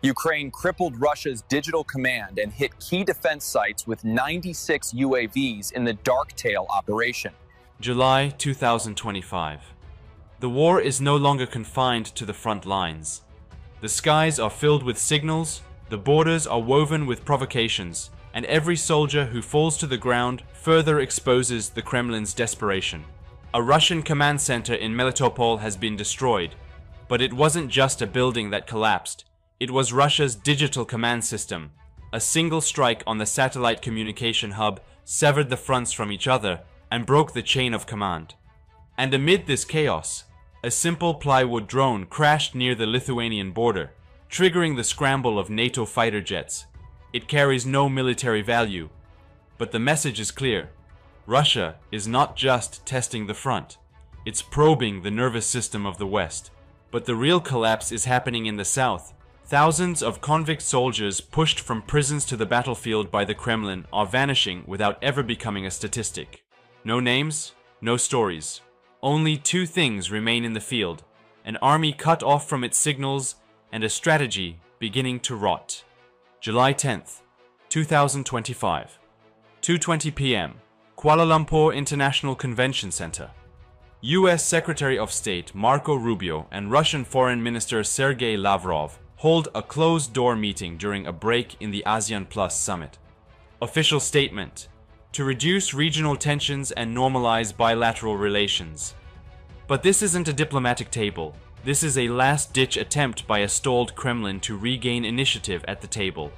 Ukraine crippled Russia's digital command and hit key defense sites with 96 UAVs in the Dark-Tail operation. July 2025. The war is no longer confined to the front lines. The skies are filled with signals, the borders are woven with provocations, and every soldier who falls to the ground further exposes the Kremlin's desperation. A Russian command center in Melitopol has been destroyed, but it wasn't just a building that collapsed. It was Russia's digital command system. A single strike on the satellite communication hub severed the fronts from each other and broke the chain of command. And amid this chaos, a simple plywood drone crashed near the Lithuanian border, triggering the scramble of NATO fighter jets. It carries no military value, but the message is clear. Russia is not just testing the front, it's probing the nervous system of the West. But the real collapse is happening in the south. Thousands of convict soldiers pushed from prisons to the battlefield by the Kremlin are vanishing without ever becoming a statistic. No names, no stories. Only two things remain in the field: an army cut off from its signals and a strategy beginning to rot. July 10th, 2025. 2:20 p.m. Kuala Lumpur International Convention Center. U.S. Secretary of State Marco Rubio and Russian Foreign Minister Sergei Lavrov hold a closed-door meeting during a break in the ASEAN Plus summit. Official statement: to reduce regional tensions and normalize bilateral relations. But this isn't a diplomatic table. This is a last-ditch attempt by a stalled Kremlin to regain initiative at the table.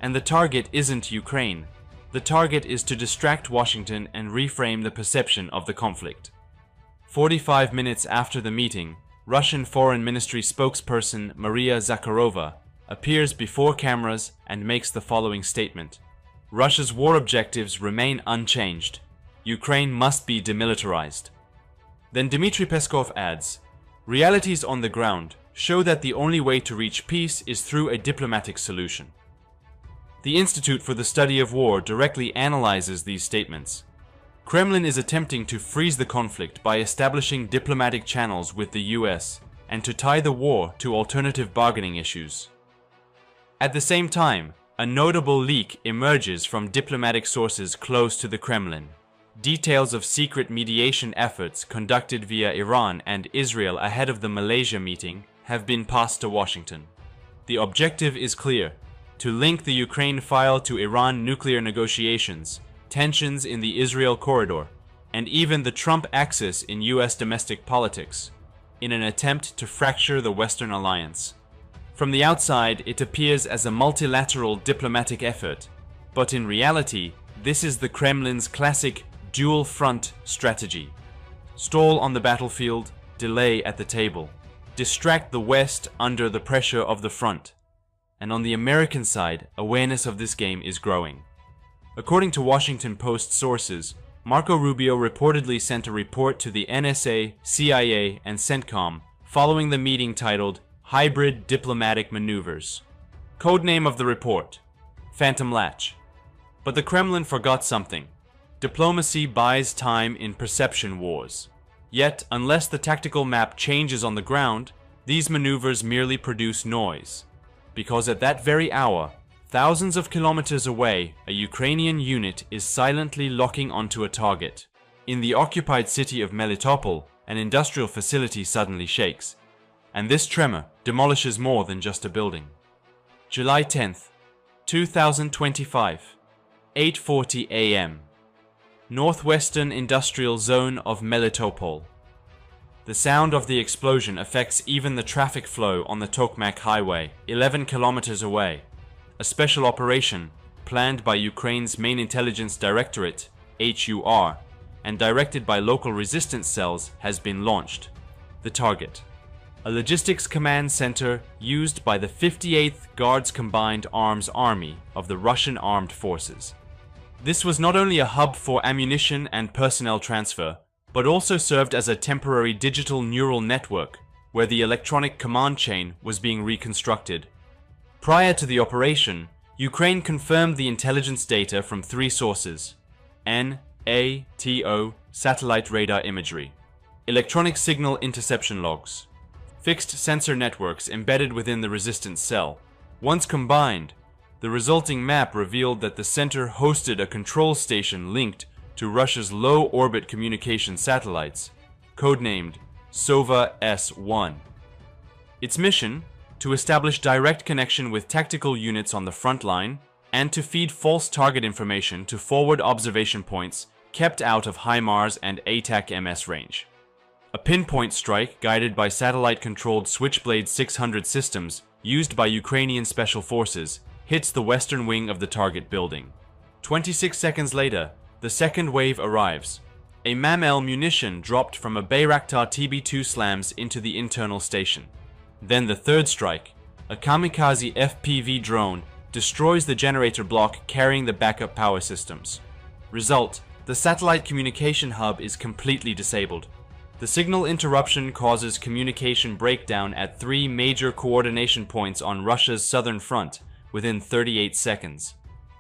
And the target isn't Ukraine. The target is to distract Washington and reframe the perception of the conflict. 45 minutes after the meeting, Russian Foreign Ministry spokesperson Maria Zakharova appears before cameras and makes the following statement: Russia's war objectives remain unchanged. Ukraine must be demilitarized. Then Dmitry Peskov adds, realities on the ground show that the only way to reach peace is through a diplomatic solution. The Institute for the Study of War directly analyzes these statements. Kremlin is attempting to freeze the conflict by establishing diplomatic channels with the US and to tie the war to alternative bargaining issues. At the same time, a notable leak emerges from diplomatic sources close to the Kremlin. Details of secret mediation efforts conducted via Iran and Israel ahead of the Malaysia meeting have been passed to Washington. The objective is clear: to link the Ukraine file to Iran nuclear negotiations, tensions in the Israel corridor, and even the Trump axis in US domestic politics, in an attempt to fracture the Western alliance. From the outside, it appears as a multilateral diplomatic effort, but in reality, this is the Kremlin's classic dual-front strategy. Stall on the battlefield, delay at the table. Distract the West under the pressure of the front. And on the American side, awareness of this game is growing. According to Washington Post sources, Marco Rubio reportedly sent a report to the NSA, CIA, and CENTCOM following the meeting titled Hybrid Diplomatic Maneuvers. Codename of the report: Phantom Latch. But the Kremlin forgot something. Diplomacy buys time in perception wars. Yet, unless the tactical map changes on the ground, these maneuvers merely produce noise. Because at that very hour, thousands of kilometers away, a Ukrainian unit is silently locking onto a target. In the occupied city of Melitopol, an industrial facility suddenly shakes. And this tremor demolishes more than just a building. July 10th, 2025, 8:40 a.m. Northwestern Industrial Zone of Melitopol. The sound of the explosion affects even the traffic flow on the Tokmak Highway, 11 kilometers away. A special operation, planned by Ukraine's main intelligence directorate, HUR, and directed by local resistance cells, has been launched. The target: a logistics command center used by the 58th Guards Combined Arms Army of the Russian Armed Forces. This was not only a hub for ammunition and personnel transfer, but also served as a temporary digital neural network where the electronic command chain was being reconstructed. Prior to the operation, Ukraine confirmed the intelligence data from three sources: NATO satellite radar imagery, electronic signal interception logs, fixed sensor networks embedded within the resistance cell, Once combined, the resulting map revealed that the center hosted a control station linked to Russia's low-orbit communication satellites, codenamed Sova-S1. Its mission? To establish direct connection with tactical units on the front line and to feed false target information to forward observation points kept out of HIMARS and ATAC-MS range. A pinpoint strike guided by satellite-controlled Switchblade 600 systems used by Ukrainian special forces hits the western wing of the target building. 26 seconds later, the second wave arrives. A MAM-L munition dropped from a Bayraktar TB2 slams into the internal station. Then the third strike, a kamikaze FPV drone, destroys the generator block carrying the backup power systems. Result: the satellite communication hub is completely disabled. The signal interruption causes communication breakdown at 3 major coordination points on Russia's southern front within 38 seconds.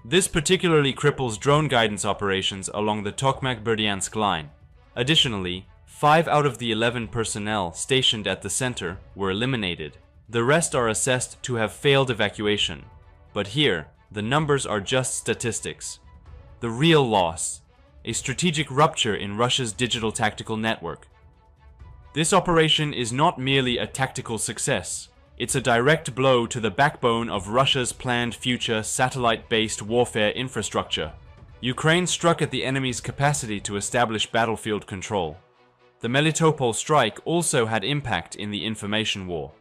This particularly cripples drone guidance operations along the Tokmak-Berdyansk line. Additionally, 5 out of the 11 personnel stationed at the center were eliminated. The rest are assessed to have failed evacuation. But here, the numbers are just statistics. The real loss: a strategic rupture in Russia's digital tactical network. This operation is not merely a tactical success. It's a direct blow to the backbone of Russia's planned future satellite-based warfare infrastructure. Ukraine struck at the enemy's capacity to establish battlefield control. The Melitopol strike also had impact in the information war.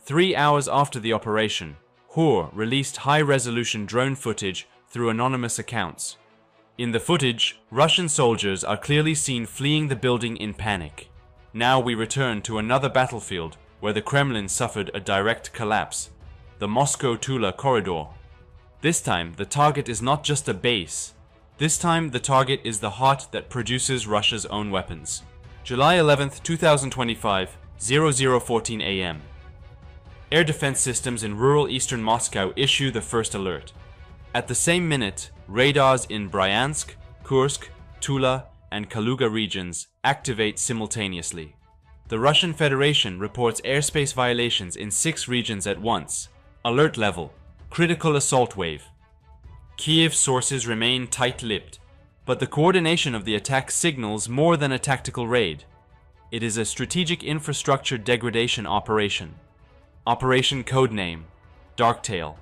3 hours after the operation, HUR released high-resolution drone footage through anonymous accounts. In the footage, Russian soldiers are clearly seen fleeing the building in panic. Now we return to another battlefield where the Kremlin suffered a direct collapse, the Moscow-Tula corridor. This time, the target is not just a base. This time, the target is the heart that produces Russia's own weapons. July 11, 2025, 00:14 a.m. Air defense systems in rural eastern Moscow issue the first alert. At the same minute, radars in Bryansk, Kursk, Tula, and Kaluga regions activate simultaneously. The Russian Federation reports airspace violations in 6 regions at once. Alert level: critical assault wave. Kiev sources remain tight-lipped, but the coordination of the attack signals more than a tactical raid. It is a strategic infrastructure degradation operation. Operation codename Darktail.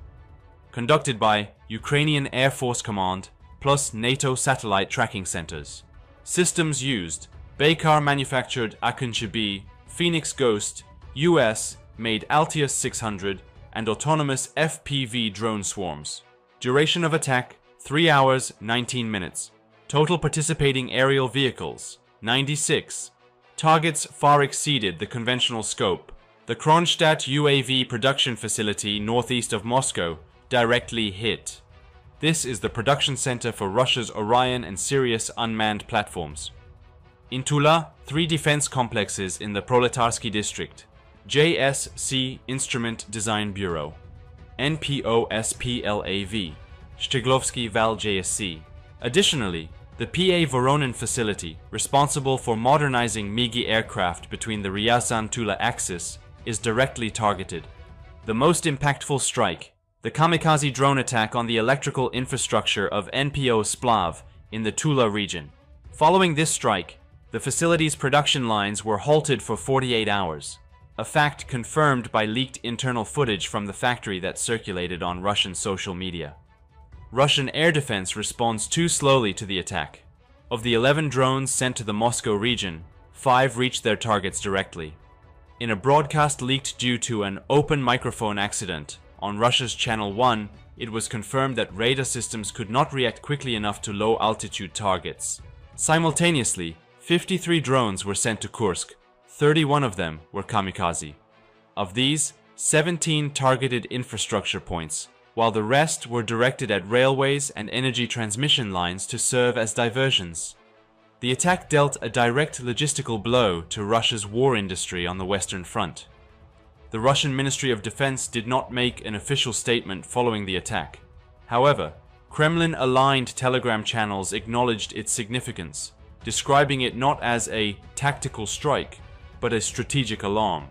Conducted by Ukrainian Air Force Command plus NATO satellite tracking centers. Systems used: Baykar-manufactured Akıncı, Phoenix Ghost, US-made Altius 600, and autonomous FPV drone swarms. Duration of attack: 3 hours, 19 minutes. Total participating aerial vehicles: 96. Targets far exceeded the conventional scope. The Kronstadt UAV production facility northeast of Moscow directly hit. This is the production center for Russia's Orion and Sirius unmanned platforms. In Tula, 3 defense complexes in the Proletarsky district. JSC Instrument Design Bureau, NPOSPLAV, Shtyglovsky Val JSC. Additionally, the PA Voronin facility, responsible for modernizing MiG aircraft between the Ryazan-Tula axis, is directly targeted. The most impactful strike: the kamikaze drone attack on the electrical infrastructure of NPO Splav in the Tula region. Following this strike, the facility's production lines were halted for 48 hours, a fact confirmed by leaked internal footage from the factory that circulated on Russian social media. Russian air defense responds too slowly to the attack. Of the 11 drones sent to the Moscow region, 5 reached their targets directly. In a broadcast leaked due to an open microphone accident on Russia's Channel 1, it was confirmed that radar systems could not react quickly enough to low-altitude targets. Simultaneously, 53 drones were sent to Kursk. 31 of them were kamikaze. Of these, 17 targeted infrastructure points, while the rest were directed at railways and energy transmission lines to serve as diversions. The attack dealt a direct logistical blow to Russia's war industry on the Western Front. The Russian Ministry of Defense did not make an official statement following the attack. However, Kremlin-aligned Telegram channels acknowledged its significance, describing it not as a tactical strike, but a strategic alarm.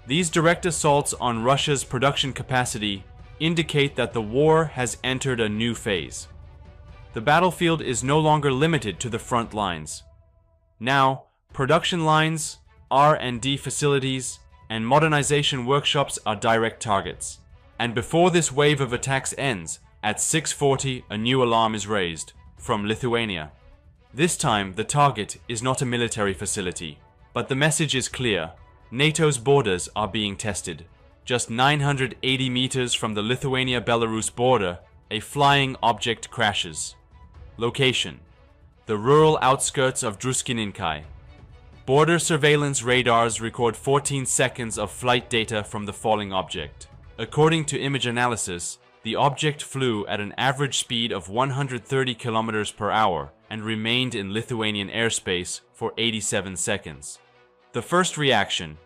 These direct assaults on Russia's production capacity indicate that the war has entered a new phase. The battlefield is no longer limited to the front lines. Now, production lines, R&D facilities, and modernization workshops are direct targets. And before this wave of attacks ends, at 6:40 a new alarm is raised, from Lithuania. This time the target is not a military facility, but the message is clear. NATO's borders are being tested. Just 980 meters from the Lithuania-Belarus border, a flying object crashes. Location: the rural outskirts of Druskininkai. Border surveillance radars record 14 seconds of flight data from the falling object. According to image analysis, the object flew at an average speed of 130 kilometers per hour and remained in Lithuanian airspace for 87 seconds. The first reaction: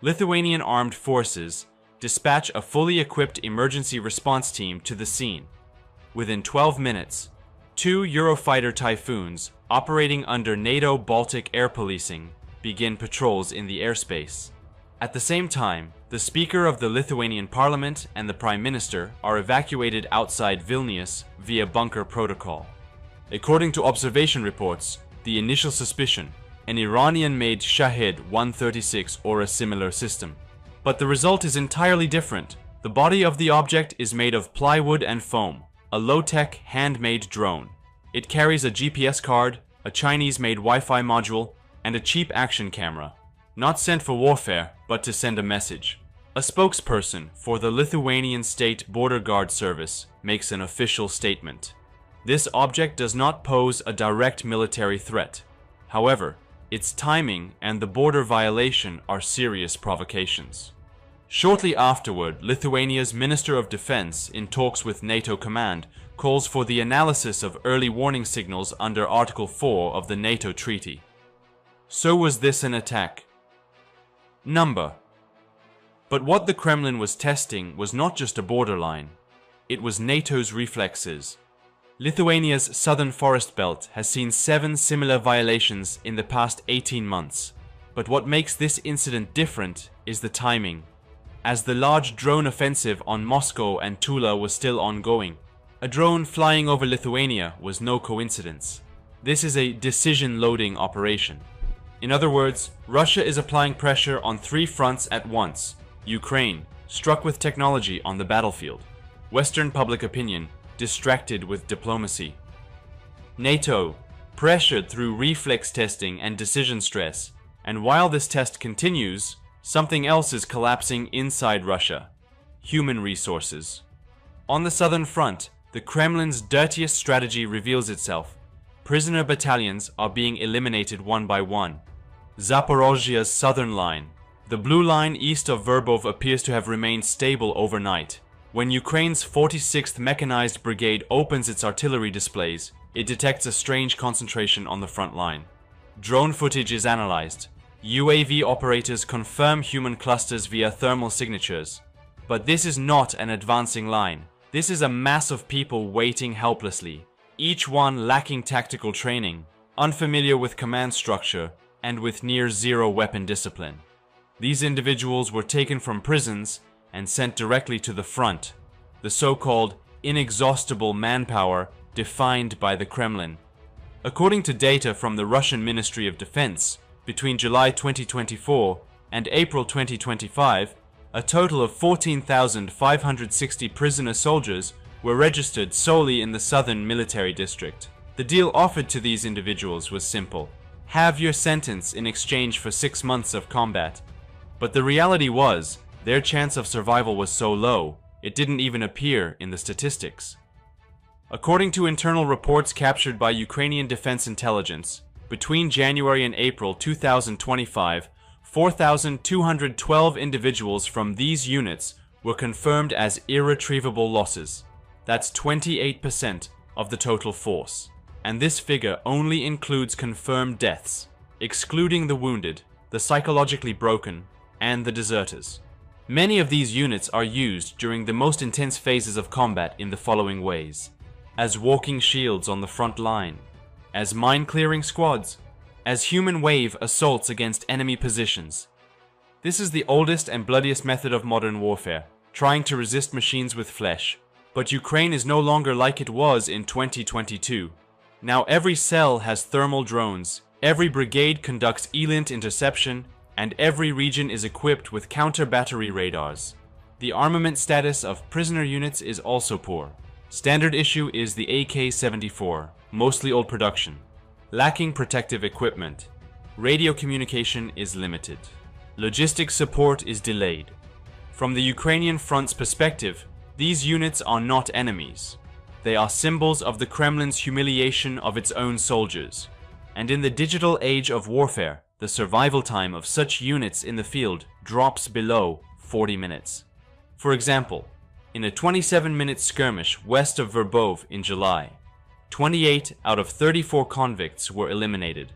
Lithuanian armed forces dispatch a fully equipped emergency response team to the scene. Within 12 minutes, 2 Eurofighter Typhoons operating under NATO Baltic air policing begin patrols in the airspace. At the same time, the Speaker of the Lithuanian Parliament and the Prime Minister are evacuated outside Vilnius via bunker protocol. According to observation reports, the initial suspicion: an Iranian-made Shahed 136 or a similar system. But the result is entirely different. The body of the object is made of plywood and foam, a low-tech handmade drone. It carries a GPS card, a Chinese-made Wi-Fi module, and a cheap action camera. Not sent for warfare, but to send a message. A spokesperson for the Lithuanian State Border Guard Service makes an official statement. This object does not pose a direct military threat. However, its timing and the border violation are serious provocations. Shortly afterward, Lithuania's Minister of Defense, in talks with NATO command, calls for the analysis of early warning signals under Article 4 of the NATO treaty. So was this an attack? Number. But what the Kremlin was testing was not just a borderline. It was NATO's reflexes. Lithuania's southern forest belt has seen 7 similar violations in the past 18 months. But what makes this incident different is the timing. As the large drone offensive on Moscow and Tula was still ongoing, a drone flying over Lithuania was no coincidence. This is a decision-loading operation. In other words, Russia is applying pressure on 3 fronts at once. Ukraine, struck with technology on the battlefield. Western public opinion, distracted with diplomacy. NATO, pressured through reflex testing and decision stress. And while this test continues, something else is collapsing inside Russia: human resources. On the southern front, the Kremlin's dirtiest strategy reveals itself. Prisoner battalions are being eliminated one by one. Zaporozhia's southern line, the blue line east of Verbov, appears to have remained stable overnight. When Ukraine's 46th Mechanized Brigade opens its artillery displays, it detects a strange concentration on the front line. Drone footage is analyzed. UAV operators confirm human clusters via thermal signatures. But this is not an advancing line. This is a mass of people waiting helplessly, each one lacking tactical training, unfamiliar with command structure, and with near-zero weapon discipline. These individuals were taken from prisons and sent directly to the front, the so-called inexhaustible manpower defined by the Kremlin. According to data from the Russian Ministry of Defense, between July 2024 and April 2025, a total of 14,560 prisoner soldiers were registered solely in the southern military district. The deal offered to these individuals was simple: have your sentence in exchange for 6 months of combat. But the reality was, their chance of survival was so low, it didn't even appear in the statistics. According to internal reports captured by Ukrainian Defense Intelligence, between January and April 2025, 4,212 individuals from these units were confirmed as irretrievable losses. That's 28% of the total force. And this figure only includes confirmed deaths, excluding the wounded, the psychologically broken, and the deserters. Many of these units are used during the most intense phases of combat in the following ways: as walking shields on the front line, as mine-clearing squads, as human wave assaults against enemy positions. This is the oldest and bloodiest method of modern warfare, trying to resist machines with flesh. But Ukraine is no longer like it was in 2022. Now every cell has thermal drones, every brigade conducts ELINT interception, and every region is equipped with counter-battery radars. The armament status of prisoner units is also poor. Standard issue is the AK-74, mostly old production. Lacking protective equipment. Radio communication is limited. Logistic support is delayed. From the Ukrainian front's perspective, these units are not enemies. They are symbols of the Kremlin's humiliation of its own soldiers. And in the digital age of warfare, the survival time of such units in the field drops below 40 minutes. For example, in a 27-minute skirmish west of Verbov in July, 28 out of 34 convicts were eliminated.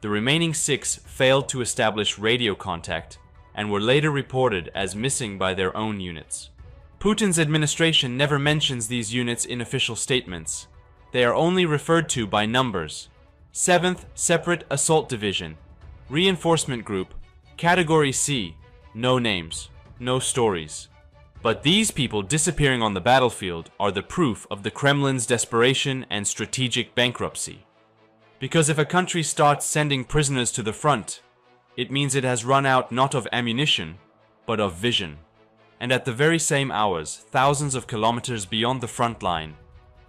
The remaining 6 failed to establish radio contact and were later reported as missing by their own units. Putin's administration never mentions these units in official statements. They are only referred to by numbers. 7th Separate Assault Division, Reinforcement Group, Category C, no names, no stories. But these people disappearing on the battlefield are the proof of the Kremlin's desperation and strategic bankruptcy. Because if a country starts sending prisoners to the front, it means it has run out not of ammunition, but of vision. And at the very same hours, thousands of kilometers beyond the front line,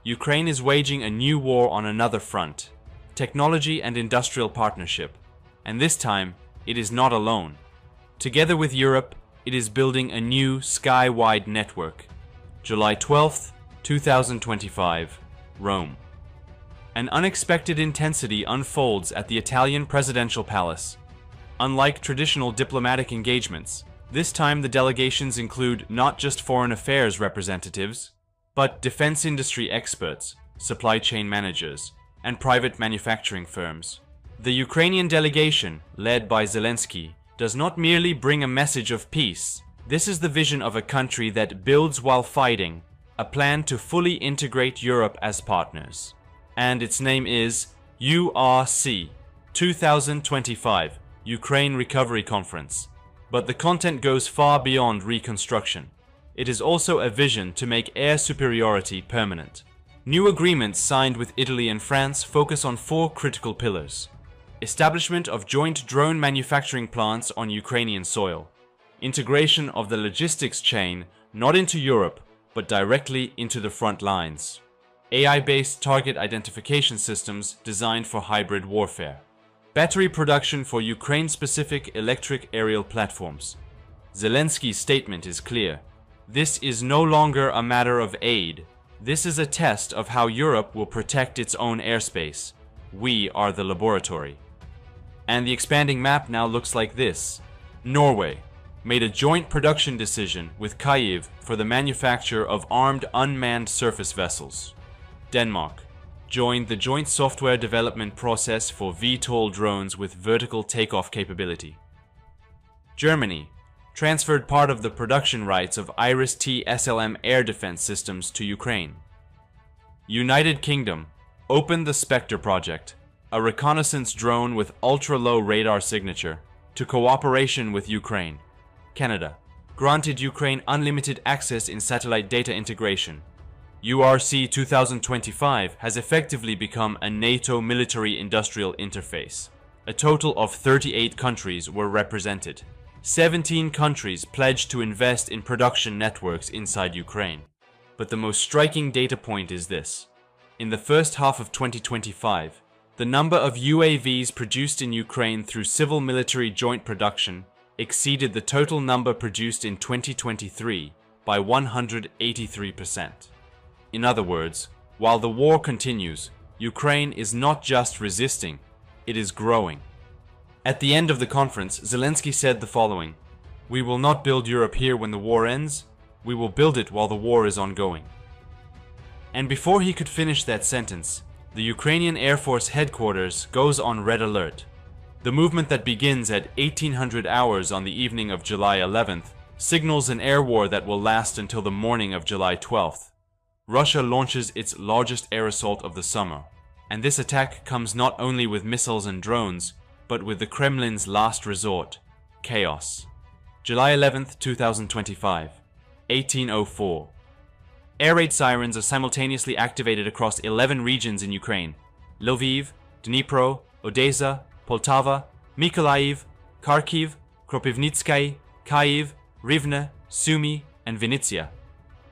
Ukraine is waging a new war on another front, technology and industrial partnership. And this time, it is not alone. Together with Europe, it is building a new sky-wide network. July 12th, 2025, Rome. An unexpected intensity unfolds at the Italian presidential palace. Unlike traditional diplomatic engagements, this time the delegations include not just foreign affairs representatives, but defense industry experts, supply chain managers, and private manufacturing firms. The Ukrainian delegation, led by Zelensky, does not merely bring a message of peace. This is the vision of a country that builds while fighting, a plan to fully integrate Europe as partners. And its name is URC 2025, Ukraine Recovery Conference. But the content goes far beyond reconstruction. It is also a vision to make air superiority permanent. New agreements signed with Italy and France focus on 4 critical pillars. Establishment of joint drone manufacturing plants on Ukrainian soil. Integration of the logistics chain not into Europe, but directly into the front lines. AI-based target identification systems designed for hybrid warfare. Battery production for Ukraine-specific electric aerial platforms. Zelensky's statement is clear. This is no longer a matter of aid. This is a test of how Europe will protect its own airspace. We are the laboratory. And the expanding map now looks like this. Norway made a joint production decision with Kyiv for the manufacture of armed unmanned surface vessels. Denmark joined the joint software development process for VTOL drones with vertical takeoff capability. Germany transferred part of the production rights of Iris-T SLM air defense systems to Ukraine. United Kingdom opened the Spectre project, a reconnaissance drone with ultra-low radar signature, to cooperation with Ukraine. Canada granted Ukraine unlimited access in satellite data integration. URC 2025 has effectively become a NATO military-industrial interface. A total of 38 countries were represented. 17 countries pledged to invest in production networks inside Ukraine. But the most striking data point is this. In the first half of 2025, the number of UAVs produced in Ukraine through civil-military joint production exceeded the total number produced in 2023 by 183%. In other words, while the war continues, Ukraine is not just resisting, it is growing. At the end of the conference, Zelensky said the following: "We will not build Europe here when the war ends, we will build it while the war is ongoing." And before he could finish that sentence, the Ukrainian Air Force headquarters goes on red alert. The movement that begins at 1800 hours on the evening of July 11th signals an air war that will last until the morning of July 12th. Russia launches its largest air assault of the summer, and this attack comes not only with missiles and drones, but with the Kremlin's last resort, chaos. July 11th, 2025. 1804. Air raid sirens are simultaneously activated across 11 regions in Ukraine: Lviv, Dnipro, Odessa, Poltava, Mykolaiv, Kharkiv, Kropivnitsky, Kyiv, Rivne, Sumy, and Vinnytsia.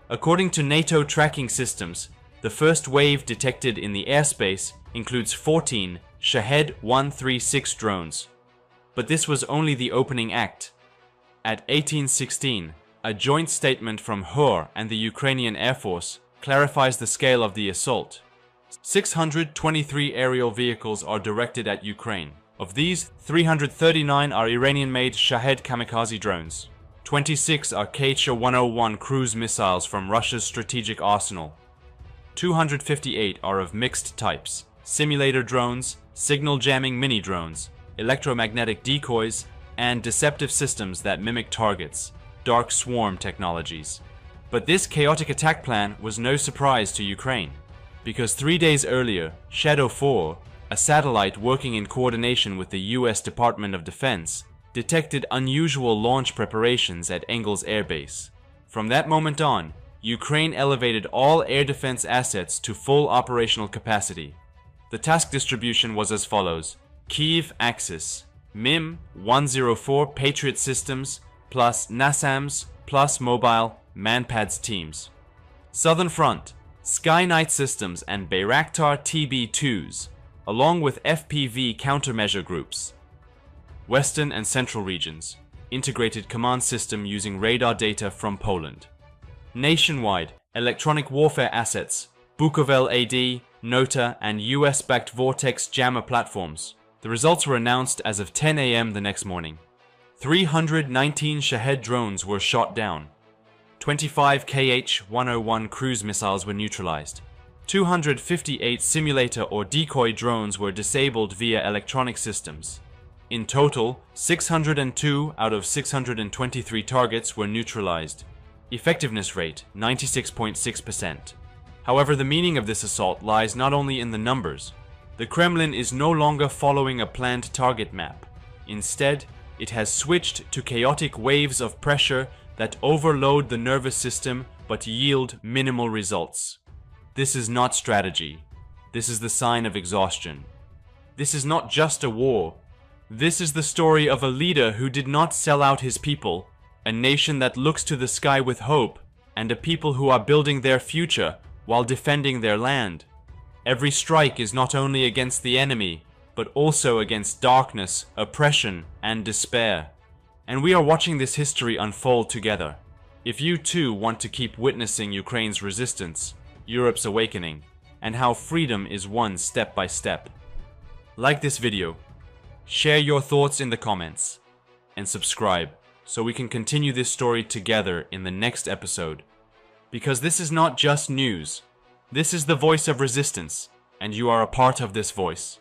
According to NATO tracking systems, the first wave detected in the airspace includes 14 Shahed 136 drones. But this was only the opening act. At 1816, a joint statement from HUR and the Ukrainian Air Force clarifies the scale of the assault. 623 aerial vehicles are directed at Ukraine. Of these, 339 are Iranian-made Shahed kamikaze drones. 26 are Kh-101 cruise missiles from Russia's strategic arsenal. 258 are of mixed types: simulator drones, signal jamming mini-drones, electromagnetic decoys, and deceptive systems that mimic targets, dark swarm technologies. But this chaotic attack plan was no surprise to Ukraine, because 3 days earlier, Shadow 4, a satellite working in coordination with the US Department of Defense, detected unusual launch preparations at Engels Air Base. From that moment on, Ukraine elevated all air defense assets to full operational capacity. The task distribution was as follows: Kyiv Axis, MIM 104 Patriot systems, plus NASAMS, plus mobile Manpads teams. Southern Front, Sky Knight systems and Bayraktar TB2s, along with FPV countermeasure groups. Western and Central regions, integrated command system using radar data from Poland. Nationwide, electronic warfare assets, Bukovel AD, Nota, and US-backed Vortex jammer platforms. The results were announced as of 10 a.m. the next morning. 319 Shahed drones were shot down. 25 Kh-101 cruise missiles were neutralized. 258 simulator or decoy drones were disabled via electronic systems. In total, 602 out of 623 targets were neutralized. Effectiveness rate, 96.6%. However, the meaning of this assault lies not only in the numbers. The Kremlin is no longer following a planned target map. Instead, it has switched to chaotic waves of pressure that overload the nervous system but yield minimal results. This is not strategy. This is the sign of exhaustion. This is not just a war. This is the story of a leader who did not sell out his people, a nation that looks to the sky with hope, and a people who are building their future while defending their land. Every strike is not only against the enemy, but also against darkness, oppression, and despair. And we are watching this history unfold together. If you too want to keep witnessing Ukraine's resistance, Europe's awakening, and how freedom is won step by step, like this video, share your thoughts in the comments, and subscribe so we can continue this story together in the next episode. Because this is not just news. This is the voice of resistance, and you are a part of this voice.